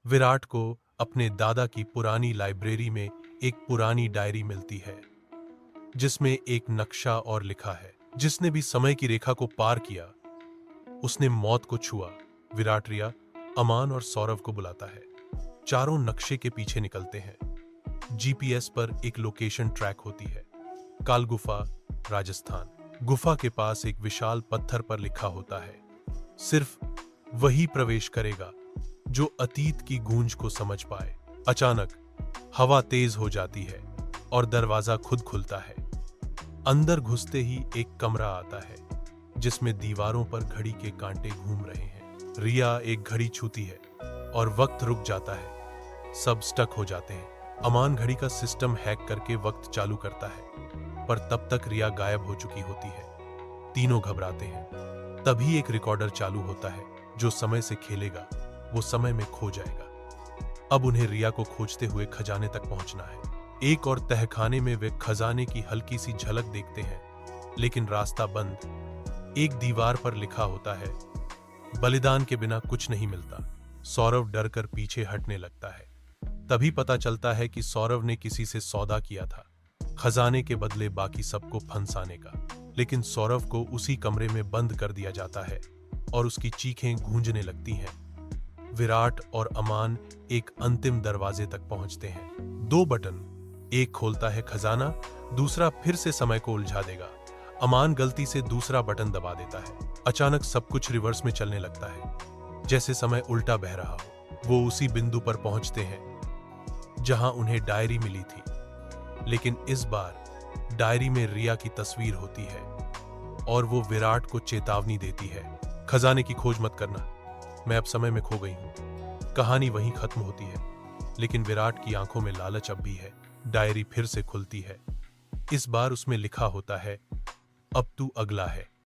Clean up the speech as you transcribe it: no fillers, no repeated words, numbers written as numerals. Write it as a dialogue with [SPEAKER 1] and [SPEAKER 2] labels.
[SPEAKER 1] विराट को अपने दादा की पुरानी लाइब्रेरी में एक पुरानी डायरी मिलती है जिसमें एक नक्शा और लिखा है, जिसने भी समय की रेखा को पार किया उसने मौत को छुआ। विराट रिया, अमान और सौरव को बुलाता है। चारों नक्शे के पीछे निकलते हैं। जीपीएस पर एक लोकेशन ट्रैक होती है, काल गुफा, राजस्थान। गुफा के पास एक विशाल पत्थर पर लिखा होता है, सिर्फ वही प्रवेश करेगा जो अतीत की गूंज को समझ पाए। अचानक हवा तेज हो जाती है और दरवाजा खुद खुलता है। अंदर घुसते ही एक कमरा आता है जिसमें दीवारों पर घड़ी के कांटे घूम रहे हैं। रिया एक घड़ी छूती है और वक्त रुक जाता है। सब स्टक हो जाते हैं। अमान घड़ी का सिस्टम हैक करके वक्त चालू करता है, पर तब तक रिया गायब हो चुकी होती है। तीनों घबराते हैं। तभी एक रिकॉर्डर चालू होता है, जो समय से खेलेगा वो समय में खो जाएगा। अब उन्हें रिया को खोजते हुए खजाने तक पहुंचना है। एक और तहखाने में वे खजाने की हल्की सी झलक देखते हैं, लेकिन रास्ता बंद। एक दीवार पर लिखा होता है, बलिदान के बिना कुछ नहीं मिलता। सौरव डर कर पीछे हटने लगता है। तभी पता चलता है कि सौरव ने किसी से सौदा किया था, खजाने के बदले बाकी सबको फंसाने का। लेकिन सौरव को उसी कमरे में बंद कर दिया जाता है और उसकी चीखें गूंजने लगती हैं। विराट और अमान एक अंतिम दरवाजे तक पहुंचते हैं। दो बटन, एक खोलता है खजाना, दूसरा फिर से समय को उलझा देगा। अमान गलती से दूसरा बटन दबा देता है। अचानक सब कुछ रिवर्स में चलने लगता है, जैसे समय उल्टा बह रहा हो। वो उसी बिंदु पर पहुंचते हैं जहां उन्हें डायरी मिली थी, लेकिन इस बार डायरी में रिया की तस्वीर होती है और वो विराट को चेतावनी देती है, खजाने की खोज मत करना, मैं अब समय में खो गई हूं। कहानी वहीं खत्म होती है, लेकिन विराट की आंखों में लालच अब भी है। डायरी फिर से खुलती है। इस बार उसमें लिखा होता है, अब तू अगला है।